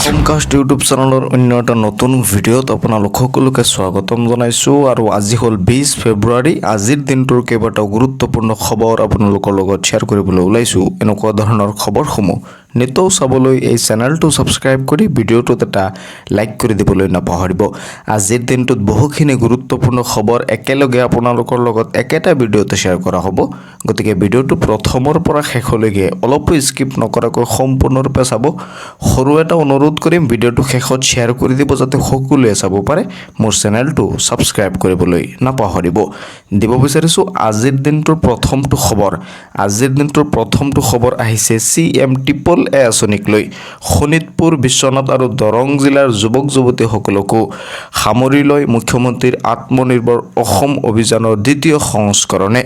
অসমকাষ্ট YouTube চেনেলৰ অন্য এটা নতুন ভিডিঅ'ত আপোনালোক সকলোকে স্বাগতম জনাইছোঁ আৰু আজি হ'ল 20 ফেব্ৰুৱাৰী। আজিৰ দিনটোৰ কেইবাটাও গুৰুত্বপূৰ্ণ খবৰ আপোনালোকৰ লগত শ্বেয়াৰ কৰিবলৈ ওলাইছোঁ। এনেকুৱা ধৰণৰ খবৰসমূহ নিতৌ চাবলৈ এই চেনেলটো ছাবস্ক্ৰাইব কৰি ভিডিঅ'টোত এটা লাইক কৰি দিবলৈ নাপাহৰিব। আজিৰ দিনটোত বহুখিনি গুৰুত্বপূৰ্ণ খবৰ একেলগে আপোনালোকৰ লগত একেটা ভিডিঅ'তে শ্বেয়াৰ কৰা হ'ব। গতিকে ভিডিঅ'টো প্ৰথমৰ পৰা শেষলৈকে অলপো স্কিপ নকৰাকৈ সম্পূৰ্ণৰূপে চাব। সৰু এটা অনুৰোধ কৰিম, ভিডিঅ'টো শেষত শ্বেয়াৰ কৰি দিব যাতে সকলোৱে চাব পাৰে। মোৰ চেনেলটো ছাবস্ক্ৰাইব কৰিবলৈ নাপাহৰিব। দিব বিচাৰিছোঁ আজিৰ দিনটোৰ প্ৰথমটো খবৰ। আজিৰ দিনটোৰ প্ৰথমটো খবৰ আহিছে CM এ আঁচনিক লৈ। শোণিতপুৰ, বিশ্বনাথ আৰু দৰং জিলাৰ যুৱক যুৱতীসকলকো সামৰি লৈ মুখ্যমন্ত্ৰীৰ আত্মনিৰ্ভৰ অসম অভিযানৰ দ্বিতীয় সংস্কৰণে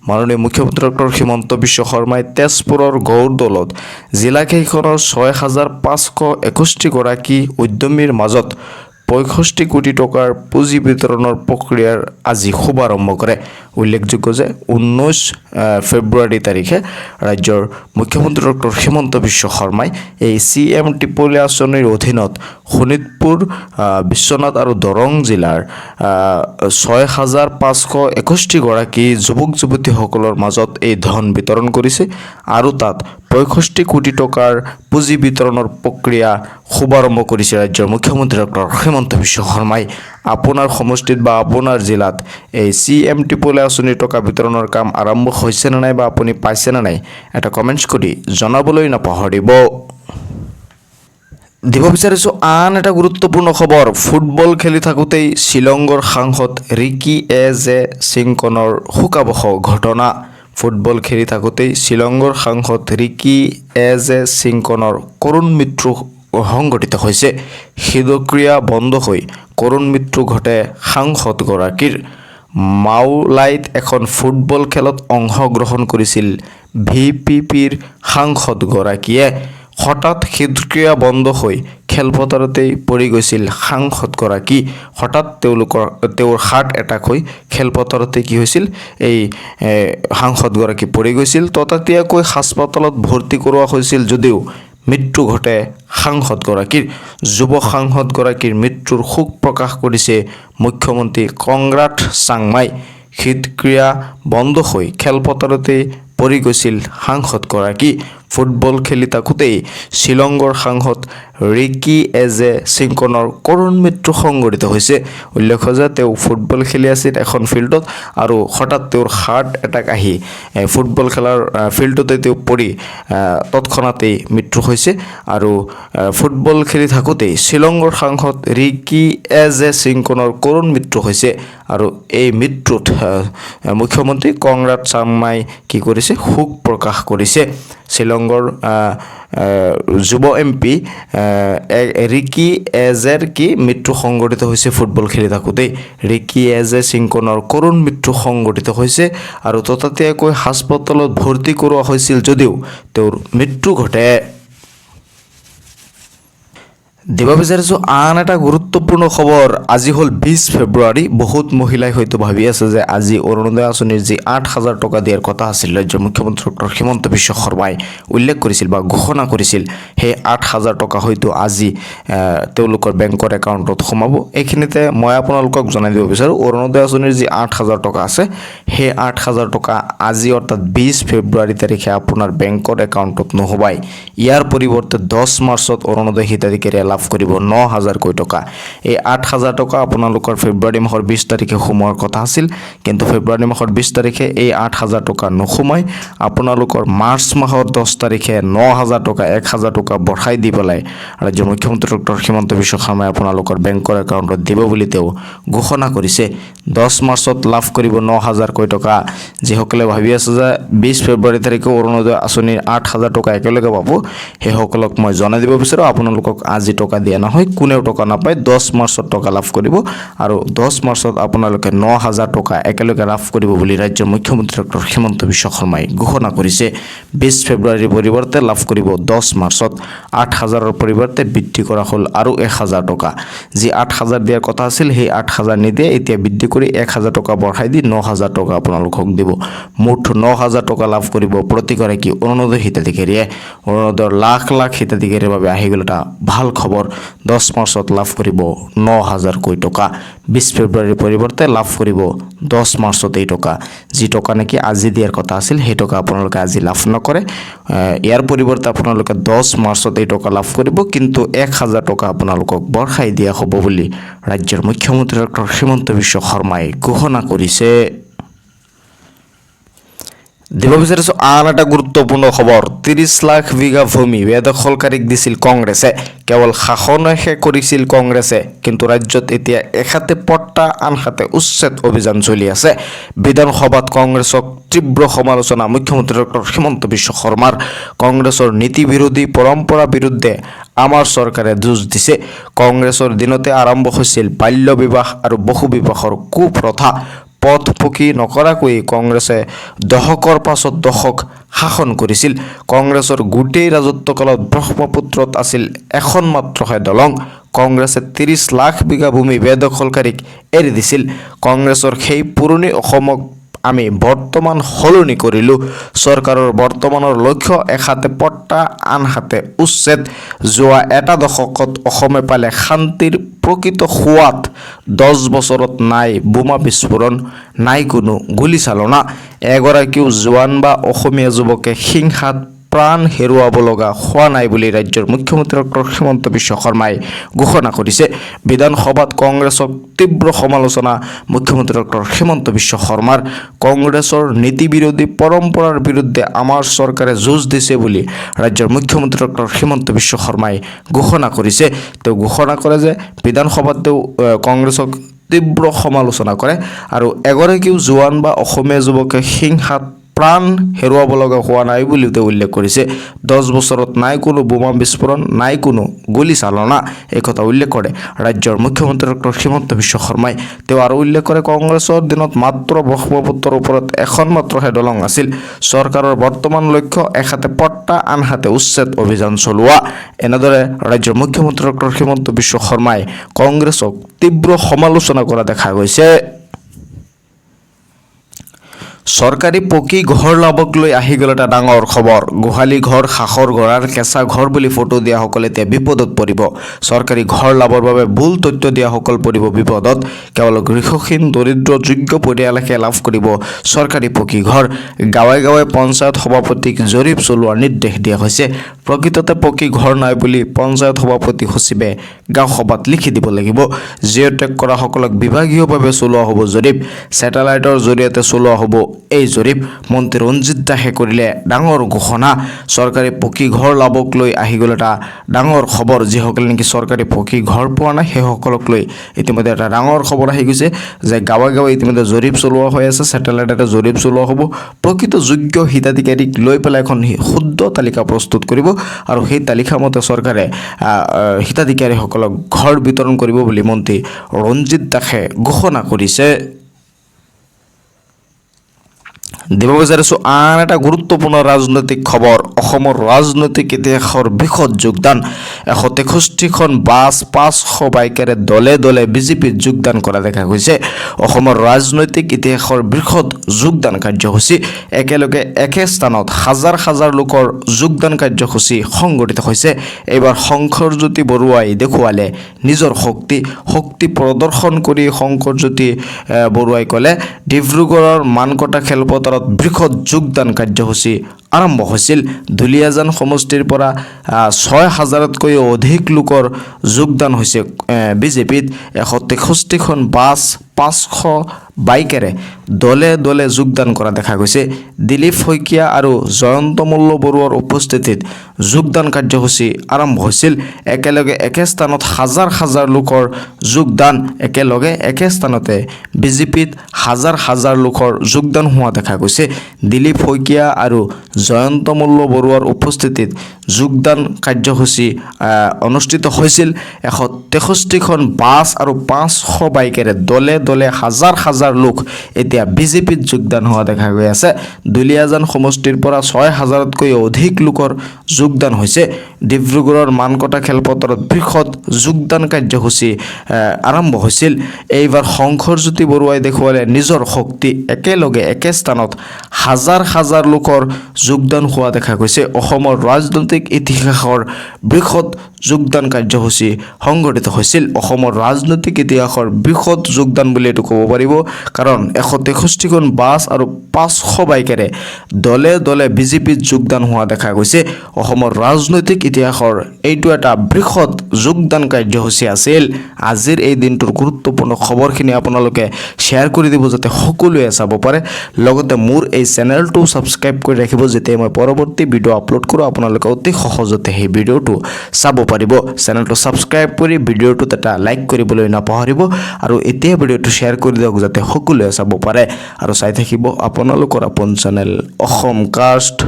মাননীয় মুখ্যমন্ত্ৰী ডক্টৰ হিমন্ত বিশ্ব শৰ্মাই তেজপুৰৰ গৌৰদৌলত জিলাকেইখনৰ 6,561 গৰাকী উদ্যমীৰ মাজত 65 কোটি টকাৰ পুঁজি বিতৰণৰ প্ৰক্ৰিয়াৰ আজি শুভাৰম্ভ কৰে। উল্লেখযোগ্য যে 19 ফেব্ৰুৱাৰী তাৰিখে ৰাজ্যৰ মুখ্যমন্ত্ৰী ডক্টৰ হিমন্ত বিশ্ব শৰ্মাই এই CM আঁচনিৰ অধীনত শোণিতপুৰ, বিশ্বনাথ আৰু দৰং জিলাৰ 6,561 গৰাকী যুৱক যুৱতীসকলৰ মাজত এই ধন বিতৰণ কৰিছে আৰু তাত 65 কোটি টকাৰ পুঁজি বিতৰণৰ প্ৰক্ৰিয়া শুভাৰম্ভ কৰিছে ৰাজ্যৰ মুখ্যমন্ত্ৰী ডক্টৰ হিমন্ত বিশ্ব শৰ্মাই। আপোনাৰ সমষ্টিত বা আপোনাৰ জিলাত এই CM আঁচনিৰ টকা বিতৰণৰ কাম আৰম্ভ হৈছে নে নাই বা আপুনি পাইছে নে নাই এটা কমেণ্টছ কৰি জনাবলৈ নাপাহৰিব। দিব বিচাৰিছোঁ আন এটা গুৰুত্বপূৰ্ণ খবৰ। ফুটবল খেলি থাকোঁতেই শ্বিলঙৰ সাংসদ ৰিকি জে সিংকনৰ শোকাবহ ঘটনা। ফুটবল খেলি থাকোঁতেই শ্বিলঙৰ সাংসদ ৰিকি জে সিংকনৰ কৰুণ মৃত্যু সংঘটিত হৈছে। হৃদক্ৰিয়া বন্ধ হৈ কৰুণ মৃত্যু ঘটে সাংসদগৰাকীৰ। মাওলাইত এখন ফুটবল খেলত অংশগ্ৰহণ কৰিছিল VPPৰ সাংসদগৰাকীয়ে। হঠাৎ হৃদক্ৰিয়া বন্ধ হৈ খেলপথাৰতেই পৰি গৈছিল সাংসদগৰাকী। হঠাৎ তেওঁৰ হাৰ্ট এটাক হৈ খেলপথাৰতে কি হৈছিল, এই সাংসদগৰাকী পৰি গৈছিল। ততাতৈয়াকৈ হাস্পতালত ভৰ্তি কৰোৱা হৈছিল যদিও মৃত্যু ঘটে সাংসদগৰাকীৰ। যুৱ সাংসদগৰাকীৰ মৃত্যুৰ শোক প্ৰকাশ কৰিছে মুখ্যমন্ত্ৰী কনৰাড চাংমাই। হৃদক্ৰিয়া বন্ধ হৈ খেলপথাৰতে পৰি গৈছিল সাংসদগৰাকী। ফুটবল খেলি থাকোঁতেই শ্বিলঙৰ সাংসদ ৰিকি জে সিংকনৰ কৰুণ মৃত্যু সংঘটিত হৈছে। উল্লেখ্য যে তেওঁ ফুটবল খেলি আছিল এখন ফিল্ডত আৰু হঠাৎ তেওঁৰ হাৰ্ট এটাক আহি ফুটবল খেলাৰ ফিল্ডতে তেওঁ পৰি তৎক্ষণাতেই মৃত্যু হৈছে। আৰু ফুটবল খেলি থাকোঁতেই শ্বিলঙৰ সাংসদ ৰিকি জে সিংকনৰ কৰুণ মৃত্যু হৈছে আৰু এই মৃত্যুত মুখ্যমন্ত্ৰী কনৰাড চাংমাই কি কৰিছে, শোক প্ৰকাশ কৰিছে। শ্বিলঙৰ যুৱ MP ৰিকি জেৰ কি মৃত্যু সংঘটিত হৈছে ফুটবল খেলি থাকোঁতেই। ৰিকি জে সিংকনৰ কৰুণ মৃত্যু সংঘটিত হৈছে আৰু ততাতৈয়াকৈ হাস্পতালত ভৰ্তি কৰোৱা হৈছিল যদিও তেওঁৰ মৃত্যু ঘটে। দিব বিচাৰিছোঁ আন এটা গুৰুত্বপূৰ্ণ খবৰ। আজি হ'ল 20 ফেব্ৰুৱাৰী। বহুত মহিলাই হয়তো ভাবি আছে যে আজি অৰুণোদয় আঁচনিৰ যি 8,000 টকা দিয়াৰ কথা আছিল, ৰাজ্যৰ মুখ্যমন্ত্ৰী ডক্টৰ হিমন্ত বিশ্ব শৰ্মাই উল্লেখ কৰিছিল বা ঘোষণা কৰিছিল, সেই 8,000 টকা হয়তো আজি তেওঁলোকৰ বেংকৰ একাউণ্টত সোমাব। এইখিনিতে মই আপোনালোকক জনাই দিব বিচাৰোঁ, অৰুণোদয় আঁচনিৰ যি 8,000 টকা আছে, সেই 8,000 টকা আজি অৰ্থাৎ 20 ফেব্ৰুৱাৰী তাৰিখে আপোনাৰ বেংকৰ একাউণ্টত নোসোমাই। ইয়াৰ পৰিৱৰ্তে 10 মাৰ্চত অৰুণোদয় হিতাধিকাৰীয়ে লাভ কৰিব 9,000 টকা। এই 8,000 টকা আপোনালোকৰ ফেব্ৰুৱাৰী মাহৰ 20 তাৰিখে সোমোৱাৰ কথা আছিল, কিন্তু ফেব্ৰুৱাৰী মাহৰ 20 তাৰিখে এই 8,000 টকা নোসোমাই আপোনালোকৰ মাৰ্চ মাহৰ 10 তাৰিখে 9,000 টকা 1,000 টকা বঢ়াই দি পেলাই ৰাজ্যৰ মুখ্যমন্ত্ৰী ডক্টৰ হিমন্ত বিশ্ব শৰ্মাই আপোনালোকৰ বেংকৰ একাউণ্টত দিব বুলি তেওঁ ঘোষণা কৰিছে। 10 মাৰ্চত লাভ কৰিব 9,000 টকা। যিসকলে ভাবি আছে যে 20 ফেব্ৰুৱাৰী তাৰিখে অৰুণোদয় আঁচনিৰ 8,000 টকা একেলগে পাব, সেইসকলক মই জনাই দিব বিচাৰোঁ আপোনালোকক আজি টকা দিয়া নহয়, কোনেও টকা নাপায়। 10 মাৰ্চত টকা লাভ কৰিব আৰু 10 মাৰ্চত আপোনালোকে 9,000 টকা একেলগে লাভ কৰিব বুলি ৰাজ্যৰ মুখ্যমন্ত্ৰী ডক্টৰ হিমন্ত বিশ্ব শৰ্মাই ঘোষণা কৰিছে। 20 ফেব্ৰুৱাৰীৰ পৰিৱৰ্তে লাভ কৰিব 10 মাৰ্চত। 8,000ৰ পৰিৱৰ্তে বৃদ্ধি কৰা হ'ল আৰু 1,000 টকা। যি 8,000 দিয়াৰ কথা আছিল, সেই 8,000 নিদিয়ে, এতিয়া বৃদ্ধি কৰি 1,000 টকা বঢ়াই দি 9,000 টকা আপোনালোকক দিব। মুঠ 9,000 টকা লাভ কৰিব প্ৰতিগৰাকী অৰুণোদয় হিতাধিকাৰীয়ে। অৰুণোদয়ৰ লাখ লাখ হিতাধিকাৰীৰ বাবে আহি গ'ল এটা ভাল খবৰ। অক্টোবৰ 10 মাৰ্চত লাভ কৰিব 9,000 কোটি টকা। 20 ফেব্ৰুৱাৰীৰ পৰিৱৰ্তে লাভ কৰিব 10 মাৰ্চত এই টকা। যি টকা নেকি আজি দিয়াৰ কথা আছিল সেই টকা আপোনালোকে আজি লাভ নকৰে। ইয়াৰ পৰিৱৰ্তে আপোনালোকে 10 মাৰ্চত এই টকা লাভ কৰিব, কিন্তু 1,000 টকা আপোনালোকক বৰ্ষাই দিয়া হ'ব বুলি ৰাজ্যৰ মুখ্যমন্ত্ৰী ডক্টৰ হিমন্ত বিশ্ব শৰ্মাই ঘোষণা কৰিছে। দিব বিচাৰিছো আন এটা গুৰুত্বপূৰ্ণ খবৰ। 30 লাখ বিঘা ভূমি বেদখলকাৰীক দিছিল কংগ্ৰেছে। কেৱল শাসনহে কৰিছিল কংগ্ৰেছে, কিন্তু ৰাজ্যত এতিয়া এহাতে পট্টা আনহাতে উচ্ছেদ অভিযান চলি আছে। বিধানসভাত কংগ্ৰেছক তীব্ৰ সমালোচনা মুখ্যমন্ত্ৰী ডক্টৰ হিমন্ত বিশ্ব শৰ্মাৰ। কংগ্ৰেছৰ নীতি বিৰোধী পৰম্পৰা বিৰুদ্ধে আমাৰ চৰকাৰে যুঁজ দিছে। কংগ্ৰেছৰ দিনতে আৰম্ভ হৈছিল বাল্য বিবাহ আৰু বহু বিবাহৰ কুপ্ৰথা। পথ পকী নকৰাকৈ কংগ্ৰেছে দশকৰ পাছত দশক শাসন কৰিছিল। কংগ্ৰেছৰ গোটেই ৰাজত্বকালত ব্ৰহ্মপুত্ৰত আছিল এখন মাত্ৰহে দলং। কংগ্ৰেছে 30 লাখ বিঘা ভূমি বেদখলকাৰীক এৰি দিছিল। কংগ্ৰেছৰ সেই পুৰণি অসমক আমি বৰ্তমান সলনি কৰিলোঁ। চৰকাৰৰ বৰ্তমানৰ লক্ষ্য এহাতে পট্টা আনহাতে উচ্ছেদ। যোৱা এটা দশকত অসমে পালে শান্তিৰ প্ৰকৃত সোৱাদ। 10 বছৰত নাই বোমা বিস্ফোৰণ, নাই কোনো গুলীচালনা। এগৰাকীও জোৱান বা অসমীয়া যুৱকে হিংসাত প্ৰাণ হেৰুৱাব লগা হোৱা নাই বুলি ৰাজ্যৰ মুখ্যমন্ত্ৰী ডক্টৰ হিমন্ত বিশ্ব শৰ্মাই ঘোষণা কৰিছে। বিধানসভাত কংগ্ৰেছক তীব্ৰ সমালোচনা মুখ্যমন্ত্ৰী ডক্টৰ হিমন্ত বিশ্ব শৰ্মাৰ। কংগ্ৰেছৰ নীতি বিৰোধী পৰম্পৰাৰ বিৰুদ্ধে আমাৰ চৰকাৰে যুঁজ দিছে বুলি ৰাজ্যৰ মুখ্যমন্ত্ৰী ডক্টৰ হিমন্ত বিশ্ব শৰ্মাই ঘোষণা কৰিছে। তেওঁ ঘোষণা কৰে যে বিধানসভাত তেওঁ কংগ্ৰেছক তীব্ৰ সমালোচনা কৰে আৰু এগৰাকীও জোৱান বা অসমীয়া যুৱকে হিংসাত প্ৰাণ হেৰুৱাব লগা হোৱা নাই বুলিও তেওঁ উল্লেখ কৰিছে। 10 বছৰত নাই কোনো বোমা বিস্ফোৰণ, নাই কোনো গুলীচালনা, এই কথা উল্লেখ কৰে ৰাজ্যৰ মুখ্যমন্ত্ৰী ডক্টৰ হিমন্ত বিশ্ব শৰ্মাই। তেওঁ আৰু উল্লেখ কৰে কংগ্ৰেছৰ দিনত মাত্ৰ ব্ৰহ্মপুত্ৰৰ ওপৰত এখন মাত্ৰহে দলং আছিল। চৰকাৰৰ বৰ্তমান লক্ষ্য এহাতে পট্টা আনহাতে উচ্ছেদ অভিযান চলোৱা। এনেদৰে ৰাজ্যৰ মুখ্যমন্ত্ৰী ডক্টৰ হিমন্ত বিশ্ব শৰ্মাই কংগ্ৰেছক তীব্ৰ সমালোচনা কৰা দেখা গৈছে। চৰকাৰী পকী ঘৰ লাভক লৈ আহি গ'ল এটা ডাঙৰ খবৰ। গোহালি ঘৰ, শাসৰ ঘৰ, কেঁচা ঘৰ বুলি ফটো দিয়াসকল এতিয়া বিপদত পৰিব। চৰকাৰী ঘৰ লাভৰ বাবে ভুল তথ্য দিয়াসকল পৰিব বিপদত। কেৱল গৃহহীন দৰিদ্ৰ যোগ্য পৰিয়ালহে লাভ কৰিব চৰকাৰী পকী ঘৰ। গাঁৱে গাঁৱে পঞ্চায়ত সভাপতিক জৰীপ চলোৱাৰ নিৰ্দেশ দিয়া হৈছে। প্ৰকৃততে পকী ঘৰ নাই বুলি পঞ্চায়ত সভাপতি সচিবে গাঁও সভাত লিখি দিব লাগিব। জিঅ' টেগ কৰাসকলক বিভাগীয়ভাৱে চলোৱা হ'ব জৰীপ। ছেটেলাইটৰ জৰিয়তে চলোৱা হ'ব এই জৰীপ। মন্ত্ৰী ৰঞ্জিত দাসে কৰিলে ডাঙৰ ঘোষণা। চৰকাৰী পকী ঘৰ লাভক লৈ আহি গ'ল এটা ডাঙৰ খবৰ। যিসকলে নেকি চৰকাৰী পকী ঘৰ পোৱা নাই সেইসকলক লৈ ইতিমধ্যে এটা ডাঙৰ খবৰ আহি গৈছে যে গাঁৱে গাঁৱে ইতিমধ্যে জৰীপ চলোৱা হৈ আছে। ছেটেলাইটতে জৰীপ চলোৱা হ'ব। প্ৰকৃত যোগ্য হিতাধিকাৰীক লৈ পেলাই এখন শুদ্ধ তালিকা প্ৰস্তুত কৰিব আৰু সেই তালিকা মতে চৰকাৰে হিতাধিকাৰীসকলক ঘৰ বিতৰণ কৰিব বুলি মন্ত্ৰী ৰঞ্জিত দাসে ঘোষণা কৰিছে। দিব বিচাৰিছোঁ আন এটা গুৰুত্বপূৰ্ণ ৰাজনৈতিক খবৰ। অসমৰ ৰাজনৈতিক ইতিহাসৰ বৃহৎ যোগদান। 163খন বাছ, 500 বাইকেৰে দলে দলে বিজেপিত যোগদান কৰা দেখা গৈছে। অসমৰ ৰাজনৈতিক ইতিহাসৰ বৃহৎ যোগদান কাৰ্যসূচী। একেলগে একে স্থানত হাজাৰ হাজাৰ লোকৰ যোগদান কাৰ্যসূচী সংঘটিত হৈছে। এইবাৰ শংকৰজ্যোতি বৰুৱাই দেখুৱালে নিজৰ শক্তি প্ৰদৰ্শন কৰি শংকৰজ্যোতি বৰুৱাই ক'লে ডিব্ৰুগড়ৰ মানকটা খেলপথাৰত বৃহৎ যোগদান কাৰ্যসূচী আৰম্ভ হৈছিল। দুলীয়াজান সমষ্টিৰ পৰা 6,000তকৈও অধিক লোকৰ যোগদান হৈছে বিজেপিত। 163খন বাছ, 500 বাইকেৰে দলে দলে যোগদান কৰা দেখা গৈছে। দিলীপ শইকীয়া আৰু জয়ন্ত মল্ল বৰুৱাৰ উপস্থিতিত যোগদান কাৰ্যসূচী আৰম্ভ হৈছিল। একেলগে একে স্থানত হাজাৰ হাজাৰ লোকৰ যোগদান। একেলগে একে স্থানতে বিজেপিত হাজাৰ হাজাৰ লোকৰ যোগদান হোৱা দেখা গৈছে। দিলীপ শইকীয়া আৰু জয়ন্ত মল্ল বৰুৱাৰ উপস্থিতিত যোগদান কাৰ্যসূচী অনুষ্ঠিত হৈছিল। 163খন বাছ আৰু 500 বাইকেৰে দলে দলে হাজাৰ হাজাৰ লোক এতিয়া বিজেপিত যোগদান হোৱা দেখা গৈ আছে। দুলীয়াজান সমষ্টিৰ পৰা 6,000তকৈ অধিক লোকৰ যোগদান হৈছে। ডিব্ৰুগড়ৰ মানকটা খেলপথাৰত বৃহৎ যোগদান কাৰ্যসূচী আৰম্ভ হৈছিল। এইবাৰ শংকৰজ্যোতি বৰুৱাই দেখুৱালে নিজৰ শক্তি। একেলগে একে স্থানত হাজাৰ হাজাৰ লোকৰ যোগদান হোৱা দেখা গৈছে। অসমৰ ৰাজনৈতিক ইতিহাসৰ বৃহৎ যোগদান কাৰ্যসূচী সংঘটিত হৈছিল। অসমৰ ৰাজনৈতিক ইতিহাসৰ বৃহৎ যোগদান বুলি এইটো ক'ব পাৰিব, কাৰণ 163খন বাছ আৰু 500 বাইকেৰে দলে দলে বিজেপিত যোগদান হোৱা দেখা গৈছে। অসমৰ ৰাজনৈতিক ইতিহাসৰ এইটো এটা বৃহৎ যোগদান কাৰ্যসূচী আছিল। আজিৰ এই দিনটোৰ গুৰুত্বপূৰ্ণ খবৰখিনি আপোনালোকে শ্বেয়াৰ কৰি দিব যাতে সকলোৱে চাব পাৰে। লগতে মোৰ এই চেনেলটো ছাবস্ক্ৰাইব কৰি ৰাখিব, যেতিয়া মই পৰৱৰ্তী ভিডিঅ' আপলোড কৰোঁ আপোনালোকে অতি সহজতে সেই ভিডিঅ'টো চাব পাৰিব। চেনেলটো ছাবস্ক্ৰাইব কৰি ভিডিঅ'টোত এটা লাইক কৰিবলৈ নাপাহৰিব আৰু এতিয়া ভিডিঅ'টো শ্বেয়াৰ কৰি দিয়ক যাতে সকলোৱে চাব পাৰে আৰু চাই থাকিব আপোনালোকৰ আপোন চেনেল অসম কাষ্ট।